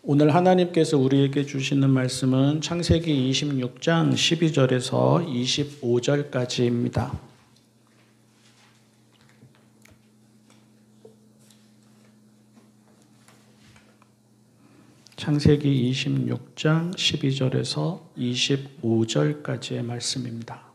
오늘 하나님께서 우리에게 주시는 말씀은 창세기 26장 12절에서 25절까지입니다. 창세기 26장 12절에서 25절까지의 말씀입니다.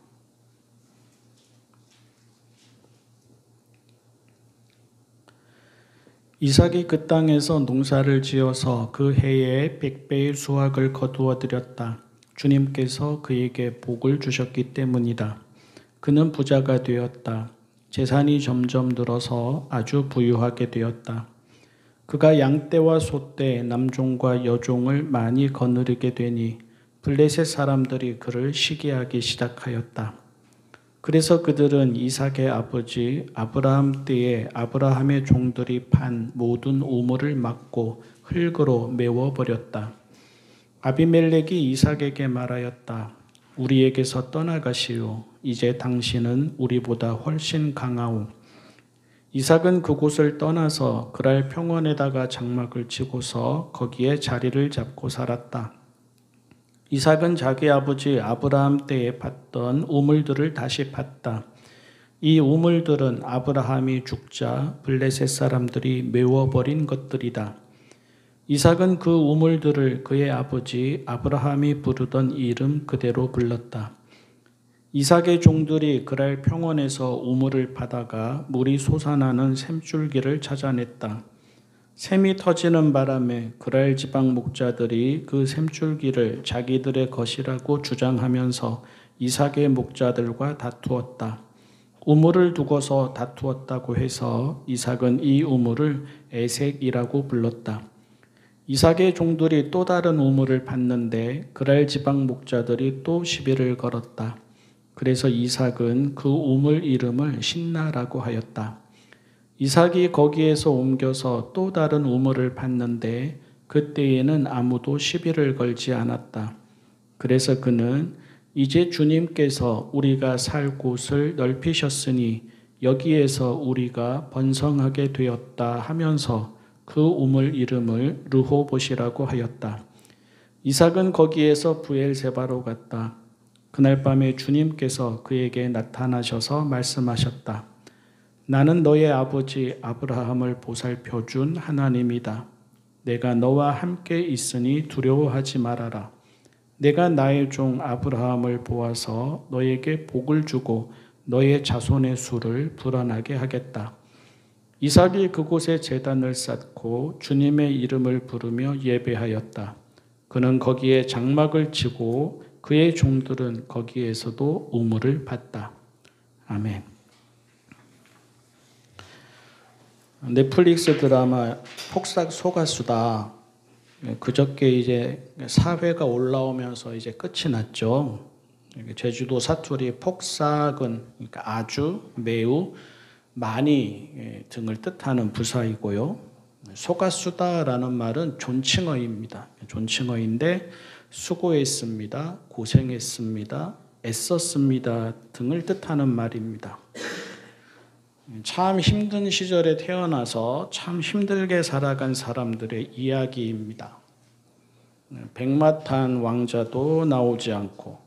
이삭이 그 땅에서 농사를 지어서 그 해에 100배의 수확을 거두어 드렸다. 주님께서 그에게 복을 주셨기 때문이다. 그는 부자가 되었다. 재산이 점점 늘어서 아주 부유하게 되었다. 그가 양떼와 소떼, 남종과 여종을 많이 거느리게 되니 블레셋 사람들이 그를 시기하기 시작하였다. 그래서 그들은 이삭의 아버지 아브라함 때에 아브라함의 종들이 판 모든 우물을 막고 흙으로 메워버렸다. 아비멜렉이 이삭에게 말하였다. 우리에게서 떠나가시오. 이제 당신은 우리보다 훨씬 강하오. 이삭은 그곳을 떠나서 그랄 평원에다가 장막을 치고서 거기에 자리를 잡고 살았다. 이삭은 자기 아버지 아브라함 때에 팠던 우물들을 다시 팠다. 이 우물들은 아브라함이 죽자 블레셋 사람들이 메워버린 것들이다. 이삭은 그 우물들을 그의 아버지 아브라함이 부르던 이름 그대로 불렀다. 이삭의 종들이 그랄 평원에서 우물을 파다가 물이 솟아나는 샘줄기를 찾아냈다. 샘이 터지는 바람에 그랄 지방 목자들이 그 샘줄기를 자기들의 것이라고 주장하면서 이삭의 목자들과 다투었다. 우물을 두고서 다투었다고 해서 이삭은 이 우물을 에색이라고 불렀다. 이삭의 종들이 또 다른 우물을 팠는데 그랄 지방 목자들이 또 시비를 걸었다. 그래서 이삭은 그 우물 이름을 신나라고 하였다. 이삭이 거기에서 옮겨서 또 다른 우물을 팠는데 그때에는 아무도 시비를 걸지 않았다. 그래서 그는 이제 주님께서 우리가 살 곳을 넓히셨으니 여기에서 우리가 번성하게 되었다 하면서 그 우물 이름을 르호봇이라고 하였다. 이삭은 거기에서 브엘세바로 갔다. 그날 밤에 주님께서 그에게 나타나셔서 말씀하셨다. 나는 너의 아버지 아브라함을 보살펴준 하나님이다. 내가 너와 함께 있으니 두려워하지 말아라. 내가 나의 종 아브라함을 보아서 너에게 복을 주고 너의 자손의 수를 불어나게 하겠다. 이삭이 그곳에 제단을 쌓고 주님의 이름을 부르며 예배하였다. 그는 거기에 장막을 치고 그의 종들은 거기에서도 우물을 팠다. 아멘. 넷플릭스 드라마 폭삭 속았수다. 그저께 이제 4회가 올라오면서 이제 끝이 났죠. 제주도 사투리 폭삭은 그러니까 아주, 매우, 많이 등을 뜻하는 부사이고요. 속았수다라는 말은 존칭어입니다. 존칭어인데 수고했습니다, 고생했습니다, 애썼습니다 등을 뜻하는 말입니다. 참 힘든 시절에 태어나서 참 힘들게 살아간 사람들의 이야기입니다. 백마탄 왕자도 나오지 않고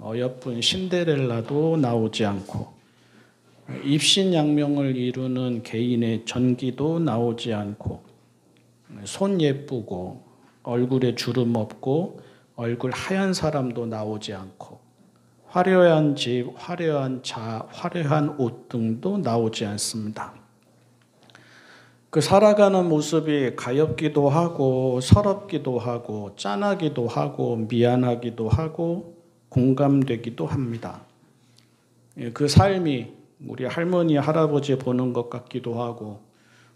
어여쁜 신데렐라도 나오지 않고 입신양명을 이루는 개인의 전기도 나오지 않고 손 예쁘고 얼굴에 주름 없고 얼굴 하얀 사람도 나오지 않고 화려한 집, 화려한 차, 화려한 옷 등도 나오지 않습니다. 그 살아가는 모습이 가엾기도 하고 서럽기도 하고 짠하기도 하고 미안하기도 하고 공감되기도 합니다. 그 삶이 우리 할머니, 할아버지 보는 것 같기도 하고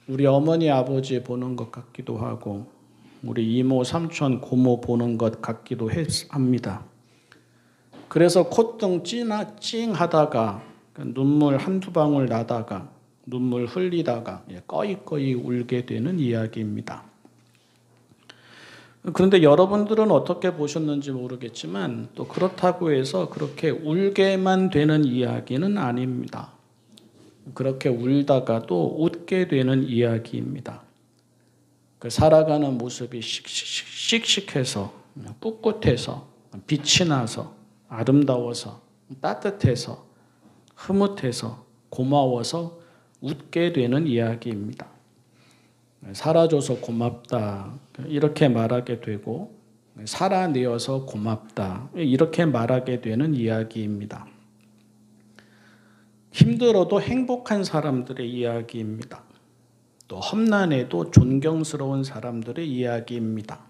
우리 어머니, 아버지 보는 것 같기도 하고 우리 이모, 삼촌, 고모 보는 것 같기도 합니다. 그래서 콧등 찡하다가 눈물 한두 방울 나다가 눈물 흘리다가 꺼이꺼이 울게 되는 이야기입니다. 그런데 여러분들은 어떻게 보셨는지 모르겠지만 또 그렇다고 해서 그렇게 울게만 되는 이야기는 아닙니다. 그렇게 울다가도 웃게 되는 이야기입니다. 그 살아가는 모습이 씩씩해서 꿋꿋해서 빛이 나서 아름다워서 따뜻해서 흐뭇해서 고마워서 웃게 되는 이야기입니다. 살아줘서 고맙다 이렇게 말하게 되고 살아내어서 고맙다 이렇게 말하게 되는 이야기입니다. 힘들어도 행복한 사람들의 이야기입니다. 또 험난해도 존경스러운 사람들의 이야기입니다.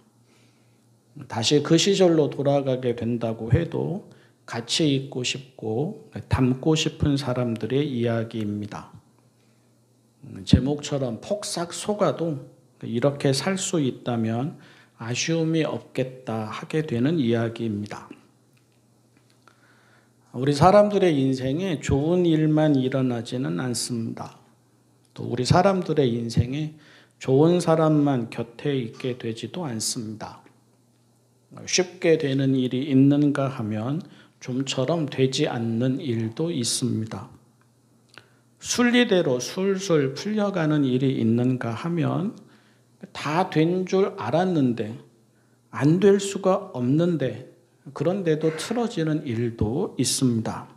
다시 그 시절로 돌아가게 된다고 해도 같이 있고 싶고 닮고 싶은 사람들의 이야기입니다. 제목처럼 폭삭 속아도 이렇게 살 수 있다면 아쉬움이 없겠다 하게 되는 이야기입니다. 우리 사람들의 인생에 좋은 일만 일어나지는 않습니다. 또 우리 사람들의 인생에 좋은 사람만 곁에 있게 되지도 않습니다. 쉽게 되는 일이 있는가 하면 좀처럼 되지 않는 일도 있습니다. 순리대로 술술 풀려가는 일이 있는가 하면 다 된 줄 알았는데 안 될 수가 없는데 그런데도 틀어지는 일도 있습니다.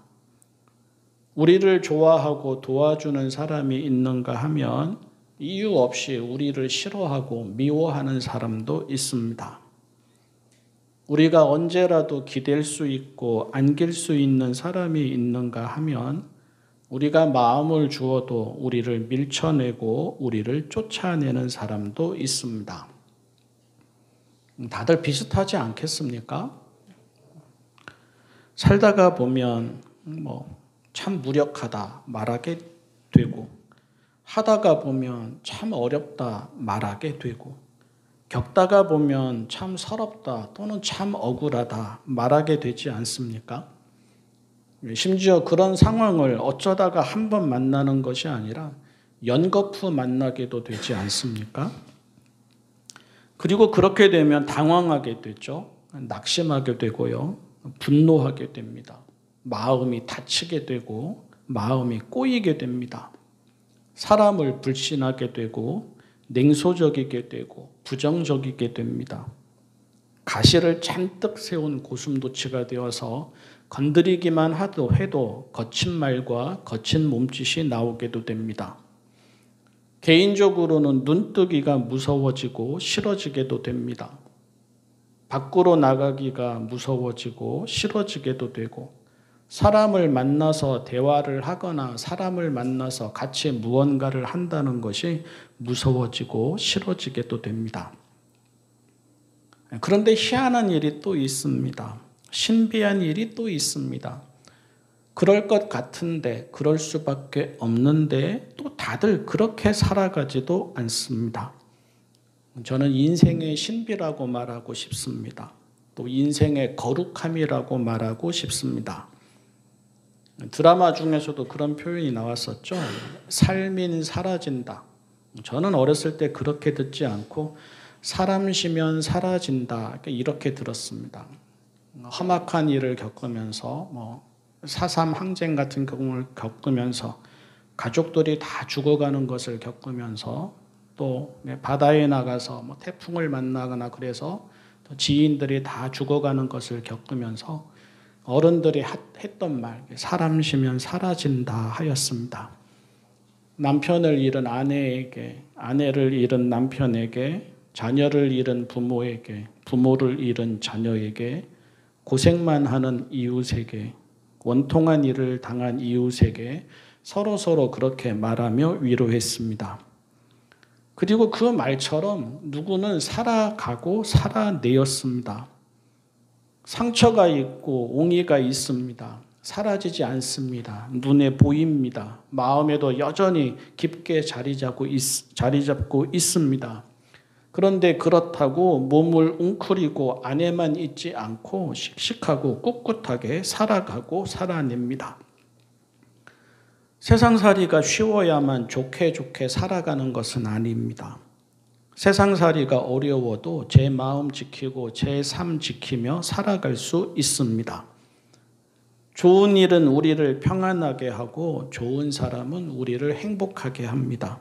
우리를 좋아하고 도와주는 사람이 있는가 하면 이유 없이 우리를 싫어하고 미워하는 사람도 있습니다. 우리가 언제라도 기댈 수 있고 안길 수 있는 사람이 있는가 하면 우리가 마음을 주어도 우리를 밀쳐내고 우리를 쫓아내는 사람도 있습니다. 다들 비슷하지 않겠습니까? 살다가 보면 참 무력하다 말하게 되고 하다가 보면 참 어렵다 말하게 되고 겪다가 보면 참 서럽다 또는 참 억울하다 말하게 되지 않습니까? 심지어 그런 상황을 어쩌다가 한 번 만나는 것이 아니라 연거푸 만나게도 되지 않습니까? 그리고 그렇게 되면 당황하게 되죠. 낙심하게 되고요. 분노하게 됩니다. 마음이 다치게 되고 마음이 꼬이게 됩니다. 사람을 불신하게 되고 냉소적이게 되고 부정적이게 됩니다. 가시를 잔뜩 세운 고슴도치가 되어서 건드리기만 해도 거친 말과 거친 몸짓이 나오게도 됩니다. 개인적으로는 눈뜨기가 무서워지고 싫어지게도 됩니다. 밖으로 나가기가 무서워지고 싫어지게도 되고 사람을 만나서 대화를 하거나 사람을 만나서 같이 무언가를 한다는 것이 무서워지고 싫어지게도 됩니다. 그런데 희한한 일이 또 있습니다. 신비한 일이 또 있습니다. 그럴 것 같은데 그럴 수밖에 없는데 또 다들 그렇게 살아가지도 않습니다. 저는 인생의 신비라고 말하고 싶습니다. 또 인생의 거룩함이라고 말하고 싶습니다. 드라마 중에서도 그런 표현이 나왔었죠. 삶인 사라진다. 저는 어렸을 때 그렇게 듣지 않고 사람시면 사라진다 이렇게 들었습니다. 험악한 일을 겪으면서 4.3 항쟁 같은 경우를 겪으면서 가족들이 다 죽어가는 것을 겪으면서 또 바다에 나가서 태풍을 만나거나 그래서 또 지인들이 다 죽어가는 것을 겪으면서 어른들이 했던 말 사람시면 사라진다 하였습니다. 남편을 잃은 아내에게, 아내를 잃은 남편에게, 자녀를 잃은 부모에게, 부모를 잃은 자녀에게, 고생만 하는 이웃에게, 원통한 일을 당한 이웃에게 서로 그렇게 말하며 위로했습니다. 그리고 그 말처럼 누구는 살아가고 살아내었습니다. 상처가 있고 옹이가 있습니다. 사라지지 않습니다. 눈에 보입니다. 마음에도 여전히 깊게 자리 잡고 있습니다. 그런데 그렇다고 몸을 웅크리고 안에만 있지 않고 씩씩하고 꿋꿋하게 살아가고 살아냅니다. 세상살이가 쉬워야만 좋게 살아가는 것은 아닙니다. 세상살이가 어려워도 제 마음 지키고 제 삶 지키며 살아갈 수 있습니다. 좋은 일은 우리를 평안하게 하고 좋은 사람은 우리를 행복하게 합니다.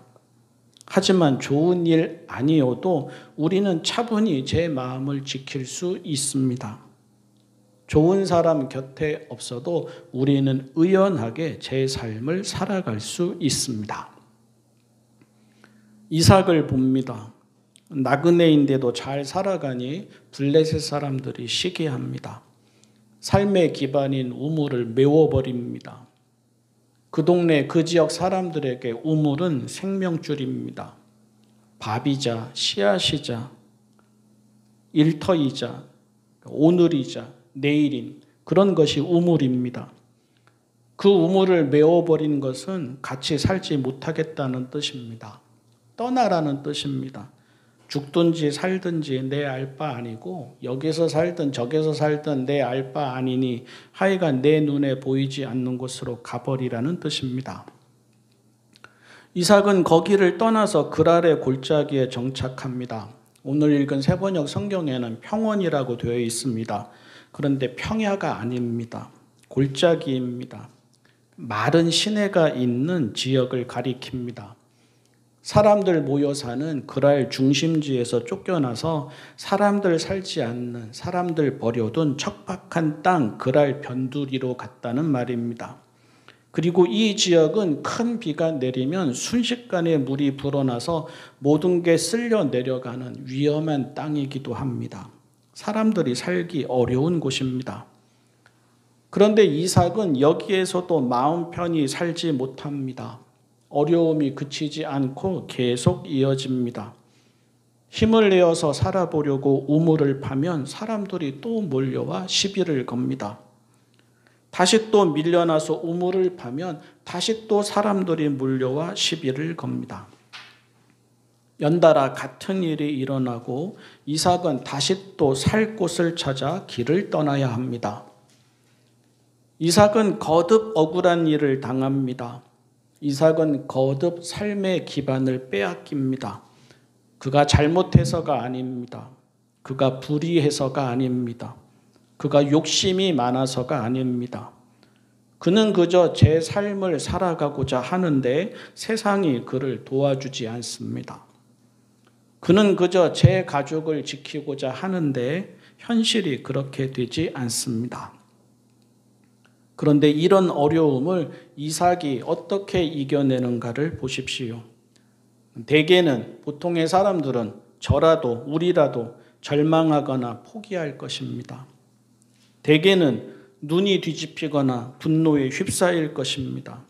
하지만 좋은 일 아니어도 우리는 차분히 제 마음을 지킬 수 있습니다. 좋은 사람 곁에 없어도 우리는 의연하게 제 삶을 살아갈 수 있습니다. 이삭을 봅니다. 나그네인데도 잘 살아가니 블레셋 사람들이 시기합니다. 삶의 기반인 우물을 메워버립니다. 그 동네 그 지역 사람들에게 우물은 생명줄입니다. 밥이자 씨앗이자 일터이자 오늘이자 내일인 그런 것이 우물입니다. 그 우물을 메워버린 것은 같이 살지 못하겠다는 뜻입니다. 떠나라는 뜻입니다. 죽든지 살든지 내 알 바 아니고 여기서 살든 저기서 살든 내 알 바 아니니 하여간 내 눈에 보이지 않는 곳으로 가버리라는 뜻입니다. 이삭은 거기를 떠나서 그랄의 골짜기에 정착합니다. 오늘 읽은 세번역 성경에는 평원이라고 되어 있습니다. 그런데 평야가 아닙니다. 골짜기입니다. 마른 시내가 있는 지역을 가리킵니다. 사람들 모여 사는 그랄 중심지에서 쫓겨나서 사람들 살지 않는, 사람들 버려둔 척박한 땅 그랄 변두리로 갔다는 말입니다. 그리고 이 지역은 큰 비가 내리면 순식간에 물이 불어나서 모든 게 쓸려 내려가는 위험한 땅이기도 합니다. 사람들이 살기 어려운 곳입니다. 그런데 이삭은 여기에서도 마음 편히 살지 못합니다. 어려움이 그치지 않고 계속 이어집니다. 힘을 내어서 살아보려고 우물을 파면 사람들이 또 몰려와 시비를 겁니다. 다시 또 밀려나서 우물을 파면 다시 또 사람들이 몰려와 시비를 겁니다. 연달아 같은 일이 일어나고 이삭은 다시 또 살 곳을 찾아 길을 떠나야 합니다. 이삭은 거듭 억울한 일을 당합니다. 이삭은 거듭 삶의 기반을 빼앗깁니다. 그가 잘못해서가 아닙니다. 그가 불의해서가 아닙니다. 그가 욕심이 많아서가 아닙니다. 그는 그저 제 삶을 살아가고자 하는데 세상이 그를 도와주지 않습니다. 그는 그저 제 가족을 지키고자 하는데 현실이 그렇게 되지 않습니다. 그런데 이런 어려움을 이삭이 어떻게 이겨내는가를 보십시오. 대개는 보통의 사람들은 저라도 우리라도 절망하거나 포기할 것입니다. 대개는 눈이 뒤집히거나 분노에 휩싸일 것입니다.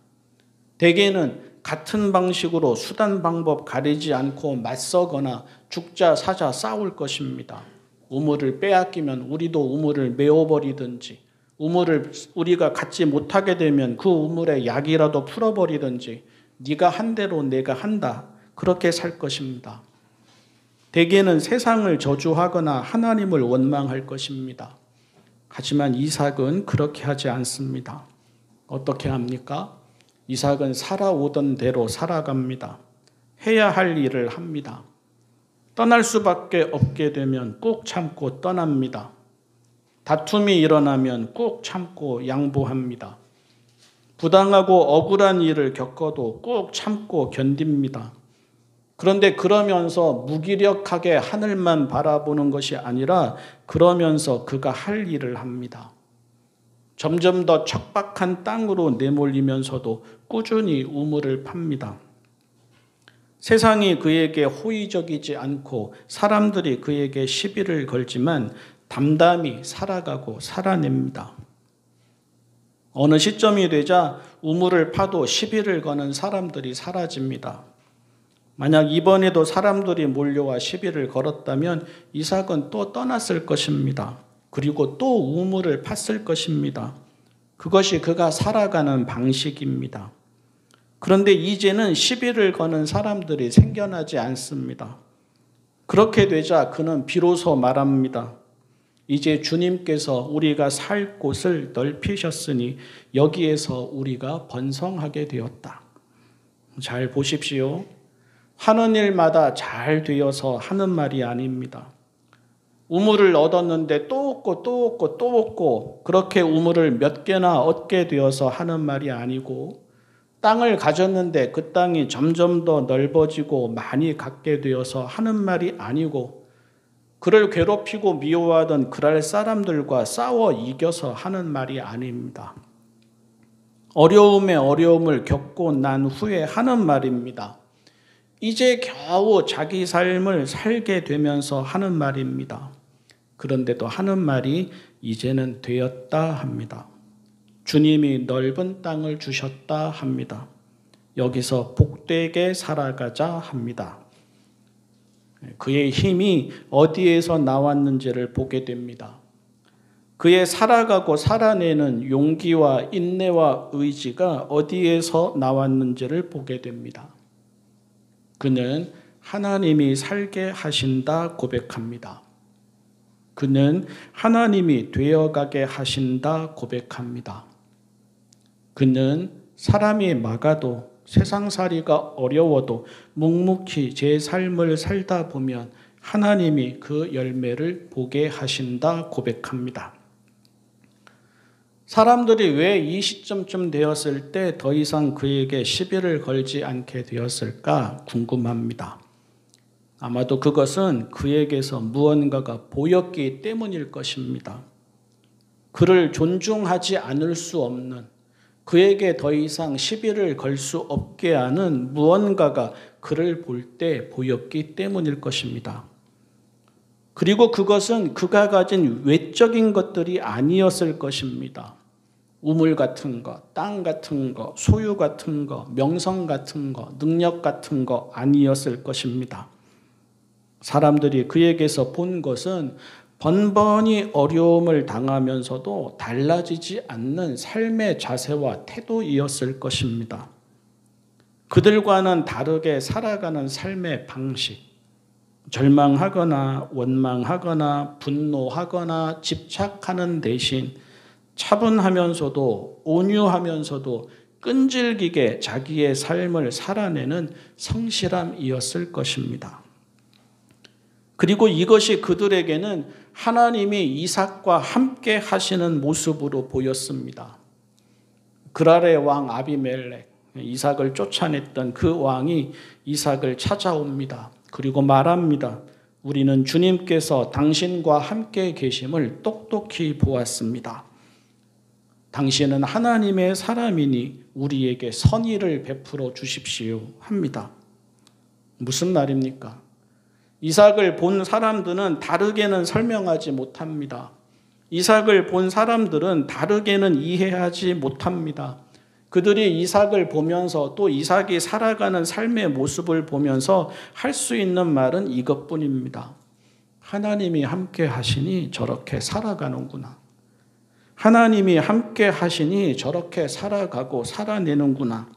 대개는 같은 방식으로 수단 방법 가리지 않고 맞서거나 죽자 사자 싸울 것입니다. 우물을 빼앗기면 우리도 우물을 메워버리든지 우물을 우리가 갖지 못하게 되면 그 우물에 약이라도 풀어버리든지 네가 한 대로 내가 한다. 그렇게 살 것입니다. 대개는 세상을 저주하거나 하나님을 원망할 것입니다. 하지만 이삭은 그렇게 하지 않습니다. 어떻게 합니까? 이삭은 살아오던 대로 살아갑니다. 해야 할 일을 합니다. 떠날 수밖에 없게 되면 꾹 참고 떠납니다. 다툼이 일어나면 꾹 참고 양보합니다. 부당하고 억울한 일을 겪어도 꾹 참고 견딥니다. 그런데 그러면서 무기력하게 하늘만 바라보는 것이 아니라 그러면서 그가 할 일을 합니다. 점점 더 척박한 땅으로 내몰리면서도 꾸준히 우물을 팝니다. 세상이 그에게 호의적이지 않고 사람들이 그에게 시비를 걸지만 담담히 살아가고 살아냅니다. 어느 시점이 되자 우물을 파도 시비를 거는 사람들이 사라집니다. 만약 이번에도 사람들이 몰려와 시비를 걸었다면 이삭은 또 떠났을 것입니다. 그리고 또 우물을 팠을 것입니다. 그것이 그가 살아가는 방식입니다. 그런데 이제는 시비를 거는 사람들이 생겨나지 않습니다. 그렇게 되자 그는 비로소 말합니다. 이제 주님께서 우리가 살 곳을 넓히셨으니 여기에서 우리가 번성하게 되었다. 잘 보십시오. 하는 일마다 잘 되어서 하는 말이 아닙니다. 우물을 얻었는데 또 얻고 또 얻고 또 얻고 그렇게 우물을 몇 개나 얻게 되어서 하는 말이 아니고 땅을 가졌는데 그 땅이 점점 더 넓어지고 많이 갖게 되어서 하는 말이 아니고 그를 괴롭히고 미워하던 그랄 사람들과 싸워 이겨서 하는 말이 아닙니다. 어려움에 어려움을 겪고 난 후에 하는 말입니다. 이제 겨우 자기 삶을 살게 되면서 하는 말입니다. 그런데도 하는 말이 이제는 되었다 합니다. 주님이 넓은 땅을 주셨다 합니다. 여기서 복되게 살아가자 합니다. 그의 힘이 어디에서 나왔는지를 보게 됩니다. 그의 살아가고 살아내는 용기와 인내와 의지가 어디에서 나왔는지를 보게 됩니다. 그는 하나님이 살게 하신다 고백합니다. 그는 하나님이 되어가게 하신다 고백합니다. 그는 사람이 막아도 세상살이가 어려워도 묵묵히 제 삶을 살다 보면 하나님이 그 열매를 보게 하신다 고백합니다. 사람들이 왜 이 시점쯤 되었을 때 더 이상 그에게 시비를 걸지 않게 되었을까 궁금합니다. 아마도 그것은 그에게서 무언가가 보였기 때문일 것입니다. 그를 존중하지 않을 수 없는, 그에게 더 이상 시비를 걸 수 없게 하는 무언가가 그를 볼 때 보였기 때문일 것입니다. 그리고 그것은 그가 가진 외적인 것들이 아니었을 것입니다. 우물 같은 거, 땅 같은 거, 소유 같은 거, 명성 같은 거, 능력 같은 거 아니었을 것입니다. 사람들이 그에게서 본 것은 번번이 어려움을 당하면서도 달라지지 않는 삶의 자세와 태도이었을 것입니다. 그들과는 다르게 살아가는 삶의 방식, 절망하거나 원망하거나 분노하거나 집착하는 대신 차분하면서도 온유하면서도 끈질기게 자기의 삶을 살아내는 성실함이었을 것입니다. 그리고 이것이 그들에게는 하나님이 이삭과 함께 하시는 모습으로 보였습니다. 그랄의 왕 아비멜렉, 이삭을 쫓아냈던 그 왕이 이삭을 찾아옵니다. 그리고 말합니다. 우리는 주님께서 당신과 함께 계심을 똑똑히 보았습니다. 당신은 하나님의 사람이니 우리에게 선의를 베풀어 주십시오 합니다. 무슨 말입니까? 이삭을 본 사람들은 다르게는 설명하지 못합니다. 이삭을 본 사람들은 다르게는 이해하지 못합니다. 그들이 이삭을 보면서 또 이삭이 살아가는 삶의 모습을 보면서 할 수 있는 말은 이것뿐입니다. 하나님이 함께 하시니 저렇게 살아가는구나. 하나님이 함께 하시니 저렇게 살아가고 살아내는구나.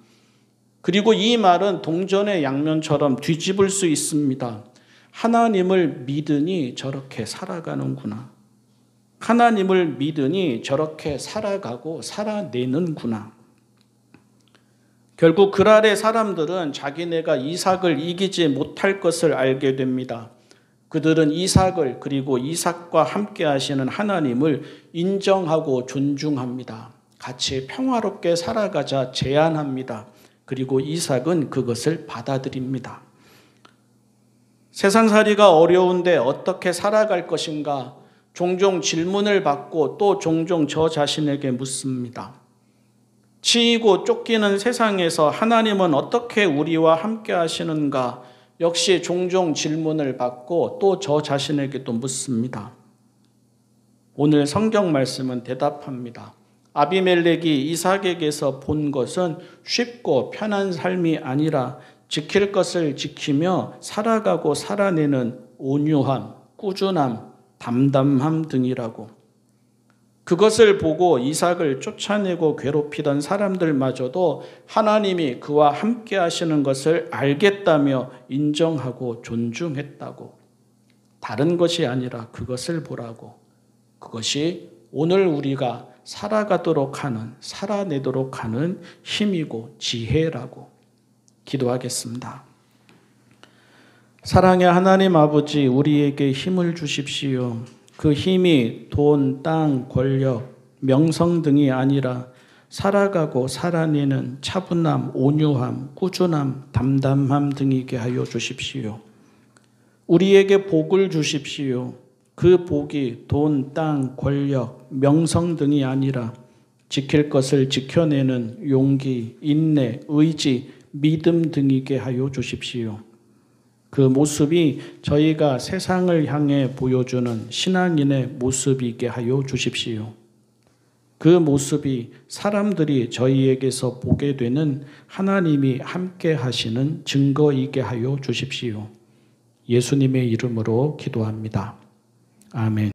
그리고 이 말은 동전의 양면처럼 뒤집을 수 있습니다. 하나님을 믿으니 저렇게 살아가는구나. 하나님을 믿으니 저렇게 살아가고 살아내는구나. 결국 그랄의 사람들은 자기네가 이삭을 이기지 못할 것을 알게 됩니다. 그들은 이삭을 그리고 이삭과 함께 하시는 하나님을 인정하고 존중합니다. 같이 평화롭게 살아가자 제안합니다. 그리고 이삭은 그것을 받아들입니다. 세상살이가 어려운데 어떻게 살아갈 것인가? 종종 질문을 받고 또 종종 저 자신에게 묻습니다. 치이고 쫓기는 세상에서 하나님은 어떻게 우리와 함께 하시는가? 역시 종종 질문을 받고 또 저 자신에게도 묻습니다. 오늘 성경 말씀은 대답합니다. 아비멜렉이 이삭에게서 본 것은 쉽고 편한 삶이 아니라 지킬 것을 지키며 살아가고 살아내는 온유함, 꾸준함, 담담함 등이라고. 그것을 보고 이삭을 쫓아내고 괴롭히던 사람들마저도 하나님이 그와 함께 하시는 것을 알겠다며 인정하고 존중했다고. 다른 것이 아니라 그것을 보라고. 그것이 오늘 우리가 살아가도록 하는, 살아내도록 하는 힘이고 지혜라고. 기도하겠습니다. 사랑의 하나님 아버지, 우리에게 힘을 주십시오. 그 힘이 돈, 땅, 권력, 명성 등이 아니라 살아가고 살아내는 차분함, 온유함, 꾸준함, 담담함 등이게 하여 주십시오. 우리에게 복을 주십시오. 그 복이 돈, 땅, 권력, 명성 등이 아니라 지킬 것을 지켜내는 용기, 인내, 의지, 믿음 등이게 하여 주십시오. 그 모습이 저희가 세상을 향해 보여주는 신앙인의 모습이게 하여 주십시오. 그 모습이 사람들이 저희에게서 보게 되는 하나님이 함께 하시는 증거이게 하여 주십시오. 예수님의 이름으로 기도합니다. 아멘.